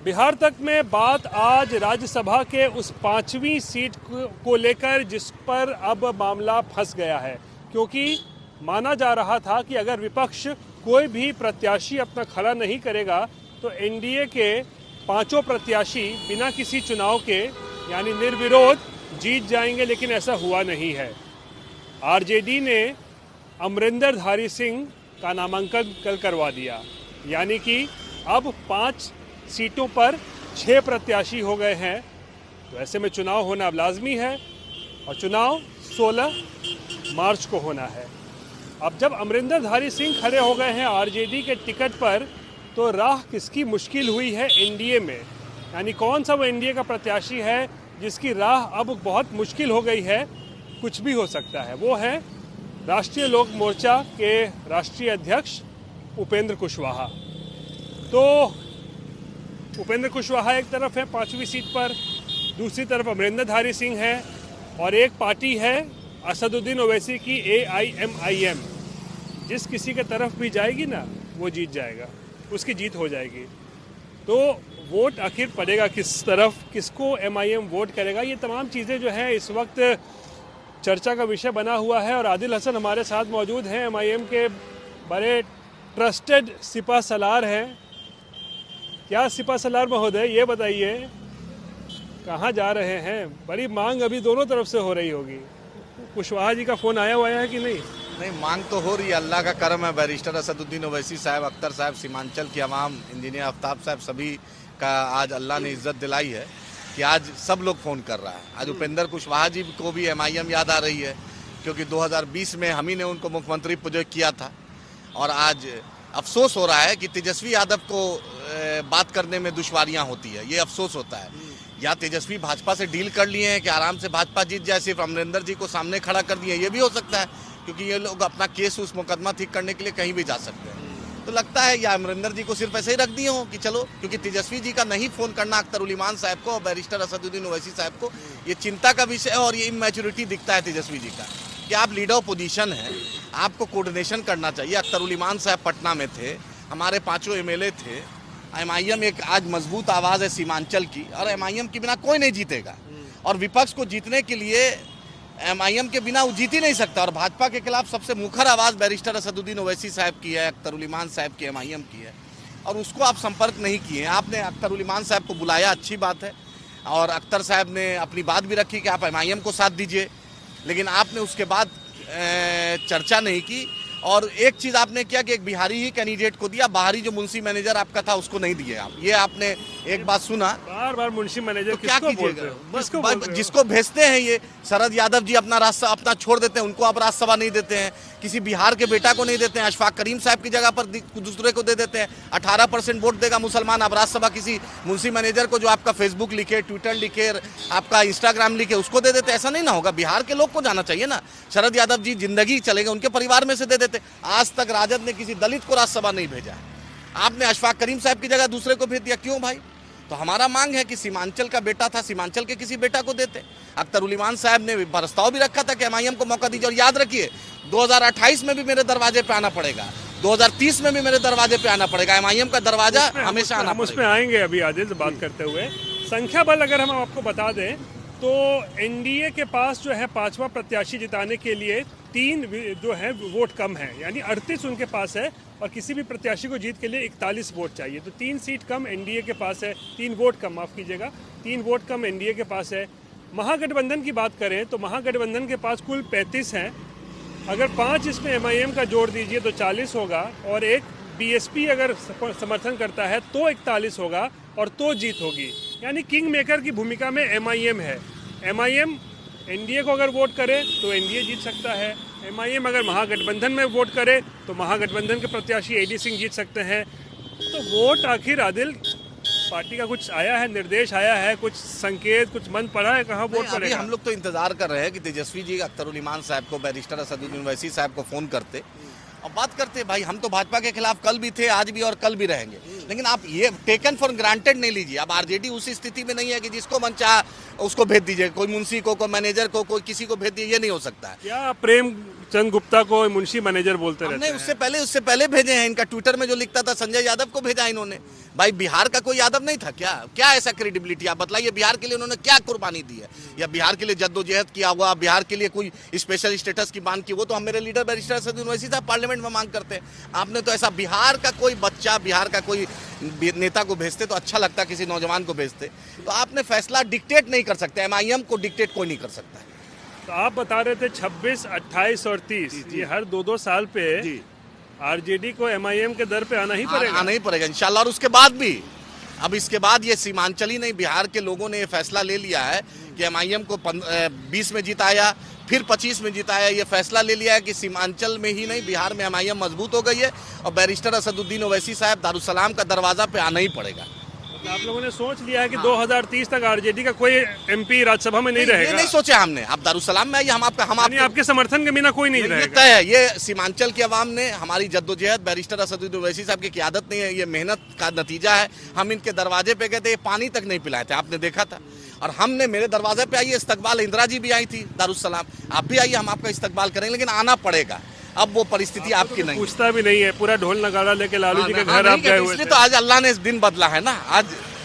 बिहार तक में बात आज राज्यसभा के उस 5वीं सीट को लेकर जिस पर अब मामला फंस गया है, क्योंकि माना जा रहा था कि अगर विपक्ष कोई भी प्रत्याशी अपना खड़ा नहीं करेगा तो एनडीए के पांचों प्रत्याशी बिना किसी चुनाव के यानी निर्विरोध जीत जाएंगे, लेकिन ऐसा हुआ नहीं है। आरजेडी ने अमरिंदर धारी सिंह का नामांकन कल करवा दिया, यानी कि अब 5 सीटों पर 6 प्रत्याशी हो गए हैं। तो ऐसे में चुनाव होना अब लाजमी है और चुनाव 16 मार्च को होना है। अब जब अमरिंदर धारी सिंह खड़े हो गए हैं आरजेडी के टिकट पर, तो राह किसकी मुश्किल हुई है एनडीए में, यानी कौन सा वो एनडीए का प्रत्याशी है जिसकी राह अब बहुत मुश्किल हो गई है। कुछ भी हो सकता है। वो है राष्ट्रीय लोक मोर्चा के राष्ट्रीय अध्यक्ष उपेंद्र कुशवाहा। तो उपेंद्र कुशवाहा एक तरफ है 5वीं सीट पर, दूसरी तरफ अमरिंदर धारी सिंह है और एक पार्टी है असदुद्दीन ओवैसी की AIMIM। जिस किसी के तरफ भी जाएगी ना वो जीत जाएगा, उसकी जीत हो जाएगी। तो वोट आखिर पड़ेगा किस तरफ, किसको MIM वोट करेगा, ये तमाम चीज़ें जो है इस वक्त चर्चा का विषय बना हुआ है। और आदिल हसन हमारे साथ मौजूद हैं, MIM के बड़े ट्रस्टेड सिपा सलार हैं। क्या सिपा सलार महोदय, ये बताइए कहाँ जा रहे हैं? बड़ी मांग अभी दोनों तरफ से हो रही होगी। कुशवाहा जी का फ़ोन आया हुआ है कि नहीं? नहीं, मांग तो हो रही है। अल्लाह का करम है, बैरिस्टर असदुद्दीन ओवैसी साहब, अख्तर साहब, सीमांचल की आवाम, इंजीनियर आफ्ताब साहब, सभी का आज अल्लाह ने इज्जत दिलाई है कि आज सब लोग फ़ोन कर रहा है। आज उपेंद्र कुशवाहा जी को भी MIM याद आ रही है, क्योंकि 2020 में हम ही ने उनको मुख्यमंत्री प्रोजेक्ट किया था। और आज अफसोस हो रहा है कि तेजस्वी यादव को बात करने में दुश्वारियां होती है, ये अफसोस होता है। या तेजस्वी भाजपा से डील कर लिए हैं कि आराम से भाजपा जीत जाए, सिर्फ अमरिंदर जी को सामने खड़ा कर दिए, ये भी हो सकता है, क्योंकि ये लोग अपना केस उस मुकदमा ठीक करने के लिए कहीं भी जा सकते हैं। तो लगता है या अमरिंदर जी को सिर्फ ऐसे ही रख दिए हों कि चलो, क्योंकि तेजस्वी जी का नहीं फ़ोन करना अख्तर उल ईमान साहब को और बैरिस्टर असदुद्दीन ओवैसी साहब को, ये चिंता का विषय है। और ये इमैच्योरिटी दिखता है तेजस्वी जी का कि आप लीडर ऑपोजिशन हैं, आपको कोऑर्डिनेशन करना चाहिए। अख्तर उल ईमान साहब पटना में थे, हमारे 5 MLA थे। MIM एक आज मजबूत आवाज़ है सीमांचल की, और MIM के बिना कोई नहीं जीतेगा। और विपक्ष को जीतने के लिए MIM के बिना वो जीत ही नहीं सकता। और भाजपा के खिलाफ सबसे मुखर आवाज़ बैरिस्टर असदुद्दीन ओवैसी साहब की है, अख्तर उल ईमान साहब की MIM की है, और उसको आप संपर्क नहीं किए। आपने अख्तर उल ईमान साहब को बुलाया, अच्छी बात है, और अख्तर साहब ने अपनी बात भी रखी कि आप MIM को साथ दीजिए, लेकिन आपने उसके बाद चर्चा नहीं की। और एक चीज़ आपने किया कि एक बिहारी ही कैंडिडेट को दिया, बाहरी जो मुंशी मैनेजर आपका था उसको नहीं दिए आप। ये आपने एक बात सुना। बार बार मुंशी मैनेजर तो क्या कीजिएगा? जिसको भेजते हैं ये शरद यादव जी अपना छोड़ देते हैं, उनको आप राज्यसभा नहीं देते हैं। किसी बिहार के बेटा को नहीं देते हैं, अशफाक करीम साहब की जगह पर दूसरे को दे देते हैं। 18% वोट देगा मुसलमान, आप राज्यसभा किसी मुंशी मैनेजर को जो आपका फेसबुक लिखे, ट्विटर लिखे, आपका इंस्टाग्राम लिखे, उसको दे देते। ऐसा नहीं ना होगा, बिहार के लोग को जाना चाहिए ना। शरद यादव जी जिंदगी चलेगा, उनके परिवार में से दे देते। आज तक राजद ने किसी दलित को राज्यसभा नहीं भेजा है, आपने अशफाक करीम साहब की जगह दूसरे को भेज दिया। क्यों भाई? तो हमारा मांग है कि सीमांचल का बेटा था, सीमांचल के किसी बेटा को देते। अख्तर उल ईमान साहब ने प्रस्ताव भी रखा था कि MIM को मौका दीजिए। और याद रखिए 2028 में भी मेरे दरवाजे पे आना पड़ेगा, 2030 में भी मेरे दरवाजे पे आना पड़ेगा। MIM का दरवाजा हमेशा आना पड़ेगा। उस पे आएंगे अभी आदिल से बात करते हुए। संख्या बल अगर हम आपको बता दें तो एनडीए के पास जो है 5वां प्रत्याशी जिताने के लिए 3 जो है वोट कम है, यानी 38 उनके पास है, और किसी भी प्रत्याशी को जीत के लिए 41 वोट चाहिए। तो 3 सीट कम एनडीए के पास है, 3 वोट कम, माफ़ कीजिएगा, 3 वोट कम एनडीए के पास है। महागठबंधन की बात करें तो महागठबंधन के पास कुल 35 हैं। अगर 5 इसमें MIM का जोड़ दीजिए तो 40 होगा, और एक BSP अगर समर्थन करता है तो 41 होगा, और तो जीत होगी। यानी किंग मेकर की भूमिका में MIM है। MIM एनडीए को अगर वोट करे तो एनडीए जीत सकता है। MIM अगर महागठबंधन में वोट करे तो महागठबंधन के प्रत्याशी AD सिंह जीत सकते हैं। तो वोट आखिर आदिल पार्टी का कुछ आया है, निर्देश आया है, कुछ संकेत, कुछ मन पड़ा है कहाँ वोट पड़ेगा? हम लोग तो इंतजार कर रहे हैं कि तेजस्वी जी अख्तर उल ईमान साहब को, बैरिस्टर असदुद्दीन ओवैसी साहब को फ़ोन करते और बात करते। भाई हम तो भाजपा के खिलाफ कल भी थे, आज भी और कल भी रहेंगे, लेकिन आप ये टेकन फॉर ग्रांटेड नहीं लीजिए। अब आरजेडी उसी स्थिति में नहीं है कि जिसको मन चाहा उसको भेज दीजिए, कोई मुंशी को, कोई मैनेजर को, कोई किसी को भेज दीजिए, ये नहीं हो सकता है। क्या प्रेम प्रेमचंद गुप्ता को मुंशी मैनेजर बोलते रहते हमने हैं। उससे पहले भेजे हैं। इनका ट्विटर में जो लिखता था संजय यादव को भेजा इन्होंने। भाई बिहार का कोई यादव नहीं था क्या? क्या ऐसा क्रेडिबिलिटी? आप बताइए बिहार के लिए उन्होंने क्या कुर्बानी दी है, या बिहार के लिए जद्दोजहद किया हुआ, बिहार के लिए कोई स्पेशल स्टेटस की मांग की? वो तो हम मेरे लीडर बैरिस्टर असदुद्दीन ओवैसी साहब पार्लियामेंट में मांग करते हैं। आपने तो ऐसा बिहार का कोई बच्चा, बिहार का कोई नेता को भेजते तो अच्छा लगता, किसी नौजवान को भेजते। तो आपने फैसला डिक्टेट नहीं कर सकते, MIM को डिक्टेट कोई नहीं कर सकता है। तो आप बता रहे थे 26, 28 और 30 ये हर 2-2 साल पे जी आरजेडी को MIM के दर पे आना ही पड़ेगा। आना ही पड़ेगा इंशाल्लाह। और उसके बाद भी, अब इसके बाद ये सीमांचल ही नहीं, बिहार के लोगों ने ये फैसला ले लिया है कि MIM को 20 में जिताया, फिर 25 में जिताया। ये फैसला ले लिया है कि सीमांचल में ही नहीं, बिहार में MIM मजबूत हो गई है और बैरिस्टर असदुद्दीन ओवैसी साहब दारुसलाम का दरवाजा पे आना ही पड़ेगा। आप लोगों ने सोच लिया है कि 2030 तक आरजेडी का कोई MP राज्यसभा में नहीं रहेगा। ये नहीं सोचा हमने। आप दारुसलाम में आइए, हम आपके समर्थन के बिना कोई नहीं ये रहेगा। तय है। ये सीमांचल की आवाम ने हमारी जद्दोजहद, बैरिस्टर असदुद्दीन ओवैसी साहब की क़यादत नहीं है, ये मेहनत का नतीजा है। हम इनके दरवाजे पे गए थे, पानी तक नहीं पिलाए थे, आपने देखा था। और हमने, मेरे दरवाजे पे आइए, इस्तकबाल, इंदिरा जी भी आई थी दारुसलाम, आप भी आइए, हम आपका इस्तकबाल करेंगे, लेकिन आना पड़ेगा। अब वो परिस्थिति आपकी नहीं, पूछता भी नहीं है, पूरा ढोल नगाड़ा लेके लालू जी के घर आप गए हुए इसलिए थे। तो आज अल्लाह ने दिन बदला है ना।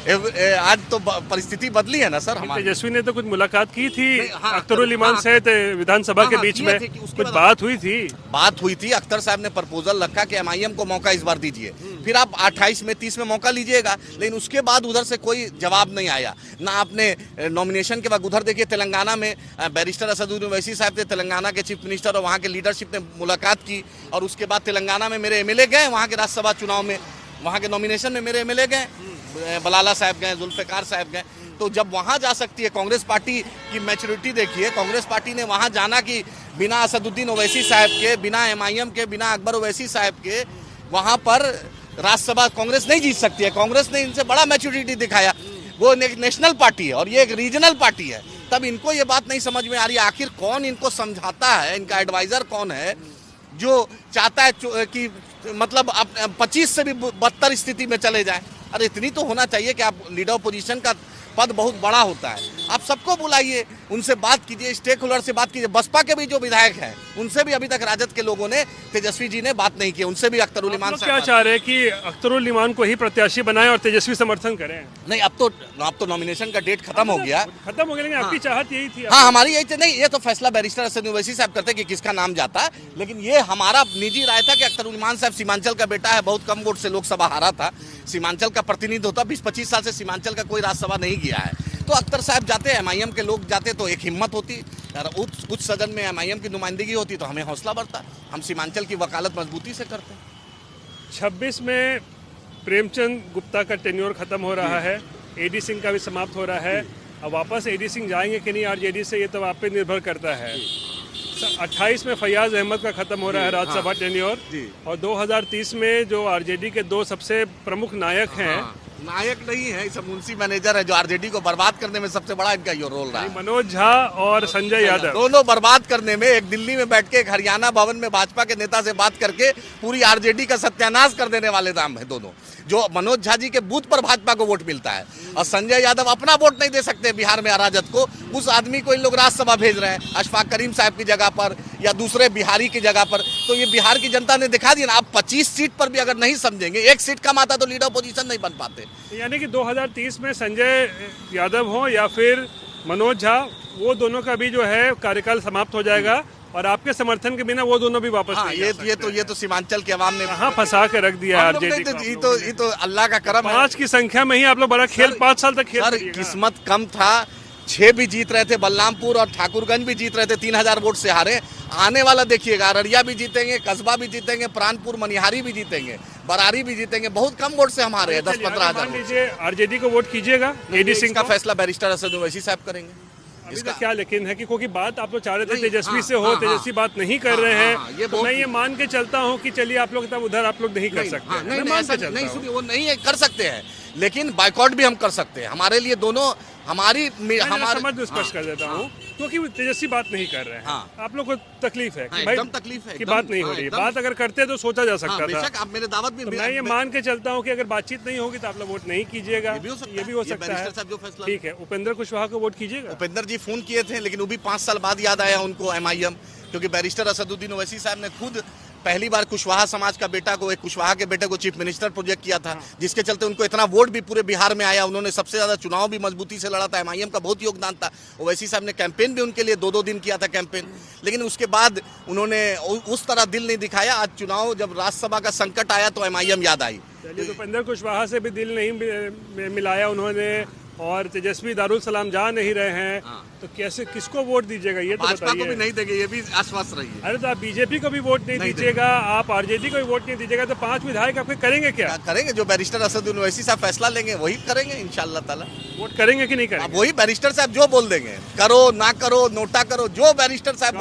आज तो परिस्थिति बदली है ना सर हमारी। तेजस्वी ने तो कुछ मुलाकात की थी हाँ, अख्तरुल इमान से विधानसभा के बीच में, कुछ बात हुई थी। बात हुई थी। अख्तर साहब ने प्रपोजल रखा कि MIM को मौका इस बार दीजिए, फिर आप 28 में 30 में मौका लीजिएगा। लेकिन उसके बाद उधर से कोई जवाब नहीं आया ना। आपने नॉमिनेशन के बाद उधर देखिए, तेलंगाना में बैरिस्टर असदुद्दीन ओवैसी साहब थे, तेलंगाना के चीफ मिनिस्टर, और वहाँ के लीडरशिप ने मुलाकात की। और उसके बाद तेलंगाना में मेरे MLA गए, वहाँ के राज्यसभा चुनाव में, वहाँ के नॉमिनेशन में मेरे MLA गए, बलाला साहब गए, जुल्फिकार साहब गए। तो जब वहाँ जा सकती है कांग्रेस पार्टी की मैच्योरिटी देखिए, कांग्रेस पार्टी ने वहाँ जाना कि बिना असदुद्दीन ओवैसी साहब के, बिना MIM के, बिना अकबर ओवैसी साहब के वहाँ पर राज्यसभा कांग्रेस नहीं जीत सकती है। कांग्रेस ने इनसे बड़ा मैच्योरिटी दिखाया। वो एक नेशनल पार्टी है और ये एक रीजनल पार्टी है। तब इनको ये बात नहीं समझ में आ रही, आखिर कौन इनको समझाता है, इनका एडवाइजर कौन है जो चाहता है कि मतलब 25 से भी बदतर स्थिति में चले जाए। अरे इतनी तो होना चाहिए कि आप लीडर पोजीशन का पद बहुत बड़ा होता है, आप सबको बुलाइए, उनसे बात कीजिए, स्टेक होल्डर से बात कीजिए। बसपा के भी जो विधायक हैं उनसे भी अभी तक राजद के लोगों ने, तेजस्वी जी ने बात नहीं की, उनसे भी अख्तरुल इमान क्या चाह रहे हैं कि अख्तरुल इमान को ही प्रत्याशी बनाएं और तेजस्वी समर्थन करें? नहीं, अब तो नॉमिनेशन का डेट खत्म हो गया, लेकिन आपकी चाहत यही थी। हाँ, हमारी यही थी। नहीं, ये तो फैसला बैरिस्टर असदुद्दीन ओवैसी साहब करते कि किसका नाम जाता, लेकिन ये हमारा निजी राय था कि अख्तरुल इमान साहब सीमांचल का बेटा है, बहुत कम वोट से लोकसभा हारा था, सीमांचल का प्रतिनिधि होता। 20-25 साल से सीमांचल का कोई राज्यसभा नहीं गया है। तो अख्तर साहब जाते, MIM के लोग जाते तो एक हिम्मत होती, उच्च सदन में MIM की नुमाइंदगी होती तो हमें हौसला बढ़ता। हम सीमांचल की वकालत मजबूती से करते हैं। 26 में प्रेमचंद गुप्ता का टेन्योर खत्म हो रहा है, AD सिंह का भी समाप्त हो रहा है। अब वापस AD सिंह जाएंगे कि नहीं RJD से, ये तो आप पे निर्भर करता है। 28 में फैयाज अहमद का खत्म हो रहा है राज्यसभा टेन्योर, और 2030 में जो RJD के दो सबसे प्रमुख नायक हैं, नायक नहीं है, सब मुंशी मैनेजर है जो RJD को बर्बाद करने में सबसे बड़ा इनका ये रोल रहा है। मनोज झा और संजय यादव, दोनों बर्बाद करने में, एक दिल्ली में बैठ के, एक हरियाणा भवन में भाजपा के नेता से बात करके पूरी RJD का सत्यानाश कर देने वाले नाम है दोनों। जो मनोज झा जी के बूथ पर भाजपा को वोट मिलता है और संजय यादव अपना वोट नहीं दे सकते बिहार में अराजक को, उस आदमी को इन लोग राज्यसभा भेज रहे हैं अशफाक करीम साहब की जगह पर या दूसरे बिहारी की जगह पर। तो ये बिहार की जनता ने दिखा दिया ना। आप 25 सीट पर भी अगर नहीं समझेंगे, एक सीट कम आता तो लीडर पोजीशन नहीं बन पाते। यानी कि 2030 में संजय यादव हो या फिर मनोज झा, वो दोनों का भी जो है कार्यकाल समाप्त हो जाएगा और आपके समर्थन के बिना वो दोनों भी वापस नहीं जा सकते। ये तो सीमांचल के अवाम ने कहाँ फंसा के रख दिया RJD को। ये तो अल्लाह का करम है। 5 की संख्या में ही आप लोग बड़ा खेल 5 साल तक खेल। किस्मत कम था, 6 भी जीत रहे थे, बलरामपुर और ठाकुरगंज भी जीत रहे थे, 3000 वोट से हारे। आने वाला देखिएगा, अररिया भी जीतेंगे, कस्बा भी जीतेंगे, प्राणपुर मनिहारी भी जीतेंगे, बरारी भी जीतेंगे। बहुत कम वोट से हम हारे हैं, 10-15 हजार। मान लीजिए RJD को वोट कीजिएगा, AD सिंह का फैसला बैरिस्टर असदुद्दीन ओवैसी साहब करेंगे। इसका क्या लेकिन है कि क्योंकि बात आप लोग चाह रहे थे तेजस्वी से हो, तेजस्वी बात नहीं कर रहे हैं, तो मैं ये मान के चलता हूँ कि चलिए आप लोग तब उधर आप लोग नहीं कर सकते। नहीं सुनिए, वो नहीं कर सकते हैं, लेकिन बाइकआउट भी हम कर सकते हैं। हमारे लिए दोनों हमारी समझ स्पष्ट कर देता हूँ, क्योंकि तेजस्वी बात नहीं कर रहे हैं, आप लोग को तकलीफ है कि भाई तकलीफ है कि बात नहीं हो रही है। बात अगर करते तो सोचा जा सकता था। आप मेरे दावत में मैं ये मान के चलता हूँ कि अगर बातचीत नहीं होगी तो आप लोग वोट नहीं कीजिएगा, ये भी हो सकता है। ठीक है, उपेंद्र कुशवाहा को वोट कीजिएगा। उपेंद्र जी फोन किए थे, लेकिन वो भी 5 साल बाद याद आया उनको MIM। क्योंकि बैरिस्टर असदुद्दीन ओवैसी साहब ने खुद पहली बार कुशवाहा समाज का बेटा को, एक कुशवाहा के बेटे को चीफ मिनिस्टर प्रोजेक्ट किया था, जिसके चलते उनको इतना वोट भी पूरे बिहार में आया। उन्होंने सबसे ज्यादा चुनाव भी मजबूती से लड़ा था। एमआईएम का बहुत योगदान था। ओवैसी साहब ने कैंपेन भी उनके लिए 2-2 दिन किया था कैंपेन, लेकिन उसके बाद उन्होंने उस तरह दिल नहीं दिखाया। आज चुनाव जब राज्यसभा का संकट आया तो एमआईएम याद आई। चलिए, तो उपेंद्र कुशवाहा से भी दिल नहीं मिलाया उन्होंने, और तेजस्वी दारुल सलाम जा नहीं रहे हैं, तो कैसे किसको वोट दीजिएगा ये तो भाजपा को बताइए। भी नहीं देंगे, ये भी आश्वस्त रहिए। अरे तो आप बीजेपी को भी वोट नहीं दीजिएगा, आप आरजेडी को भी वोट नहीं दीजिएगा, तो 5 विधायक आपके करेंगे क्या? करेंगे जो बैरिस्टर असदुद्दीन ओवैसी साहब फैसला लेंगे वही करेंगे इंशाअल्लाह ताला। वोट करेंगे कि नहीं करेंगे? वही बैरिस्टर साहब जो बोल देंगे, करो ना करो, नोटा करो, जो बैरिस्टर साहब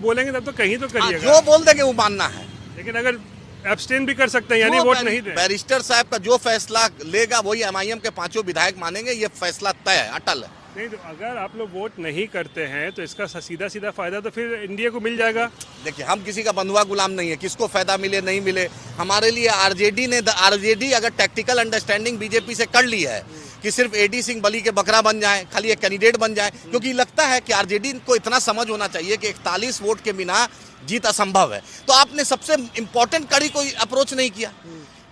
बोलेंगे तब तो कहीं तो करिएगा। जो बोल देंगे वो मानना है। लेकिन अगर एब्सटेन भी कर सकते हैं, यानी वोट नहीं दें। बैरिस्टर साहब का जो फैसला लेगा वही एमआईएम के 5 विधायक मानेंगे। ये फैसला तय है, अटल है। नहीं, तो अगर आप लोग वोट नहीं करते हैं तो इसका सीधा सीधा फायदा तो फिर एनडीए को मिल जाएगा। देखिए, हम किसी का बंधुआ गुलाम नहीं है, किसको फायदा मिले नहीं मिले हमारे लिए। आरजेडी अगर टैक्टिकल अंडरस्टैंडिंग बीजेपी से कर ली है कि सिर्फ एडी सिंह बली के बकरा बन जाए, खाली एक कैंडिडेट बन जाए, क्योंकि लगता है कि आरजेडी को इतना समझ होना चाहिए कि 41 वोट के बिना जीत असंभव है, तो आपने सबसे इंपॉर्टेंट कड़ी को अप्रोच नहीं किया।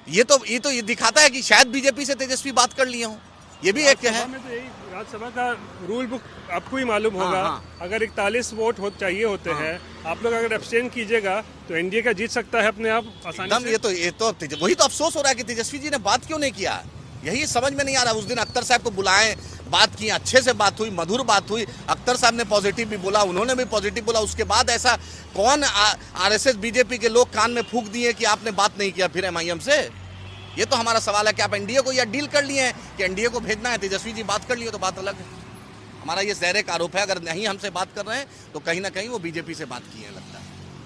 ये दिखाता है कि शायद बीजेपी से तेजस्वी बात कर लिए हों। ये भी एक है। राज्यसभा का रूल बुक आपको ही मालूम होगा। अगर 41 वोट चाहिए होते हैं, आप लोग अगर एब्सटेन कीजिएगा तो एनडीए का जीत सकता है अपने आप आसानी से। ये तो वही तो अफसोस हो रहा है कि तेजस्वी जी ने बात क्यों नहीं किया, यही समझ में नहीं आ रहा। उस दिन अख्तर साहब को बुलाएं, बात की, अच्छे से बात हुई, मधुर बात हुई। अख्तर साहब ने पॉजिटिव भी बोला, उन्होंने भी पॉजिटिव बोला। उसके बाद ऐसा कौन आरएसएस बीजेपी के लोग कान में फूंक दिए कि आपने बात नहीं किया फिर एमआईएम से? ये तो हमारा सवाल है कि आप एनडीए को या डील कर लिए हैं कि एनडीए को भेजना है, तेजस्वी जी बात कर लिए तो बात अलग है। हमारा ये डायरेक्ट आरोप है, अगर नहीं हमसे बात कर रहे हैं तो कहीं ना कहीं वो बीजेपी से बात की है, लगता है।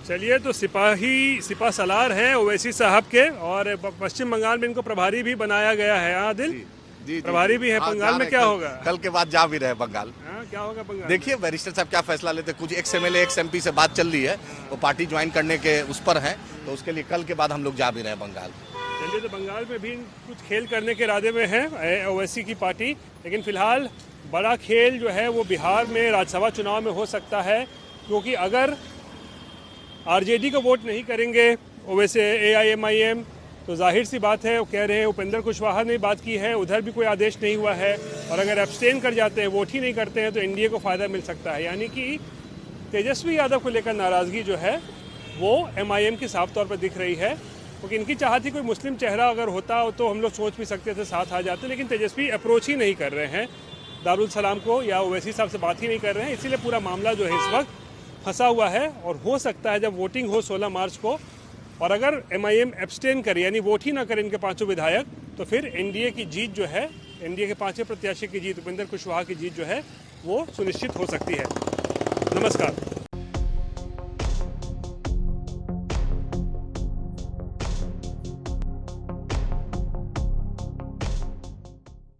चलिए, तो सिपा सलार हैं ओवैसी साहब के, और पश्चिम बंगाल में इनको प्रभारी भी बनाया गया है। हाँ दिल जी, प्रभारी भी है। बंगाल में क्या होगा? कल के बाद जा भी रहे बंगाल। क्या होगा बंगाल? देखिए बैरिस्टर साहब क्या फैसला लेते। कुछ एक्स एमएलए एक्स एमपी से बात चल रही है, वो पार्टी ज्वाइन करने के उस पर है, तो उसके लिए कल के बाद हम लोग जा भी रहे हैं बंगाल। चलिए, तो बंगाल में भी कुछ खेल करने के इरादे में है ओवैसी की पार्टी, लेकिन फिलहाल बड़ा खेल जो है वो बिहार में राज्यसभा चुनाव में हो सकता है, क्योंकि अगर आरजेडी को वोट नहीं करेंगे ओवैसी एआईएमआईएम, तो जाहिर सी बात है, वो कह रहे हैं, उपेंद्र कुशवाहा ने बात की है, उधर भी कोई आदेश नहीं हुआ है, और अगर एब्सटेन कर जाते हैं, वोट ही नहीं करते हैं, तो एनडीए को फ़ायदा मिल सकता है। यानी कि तेजस्वी यादव को लेकर नाराज़गी जो है वो एमआईएम की साफ तौर पर दिख रही है, क्योंकि इनकी चाहत थी कोई मुस्लिम चेहरा अगर होता तो हम लोग सोच भी सकते थे, साथ आ जाते, लेकिन तेजस्वी अप्रोच ही नहीं कर रहे हैं दारुल सलाम को, या ओवैसी साहब से बात ही नहीं कर रहे हैं। इसीलिए पूरा मामला जो है इस वक्त फंसा हुआ है, और हो सकता है जब वोटिंग हो 16 मार्च को, और अगर एमआईएम एब्सटेन करे, यानी वोट ही ना करें इनके 5 विधायक, तो फिर एनडीए की जीत जो है, एनडीए के 5 प्रत्याशी की जीत, उपेंद्र कुशवाहा की जीत जो है वो सुनिश्चित हो सकती है। नमस्कार।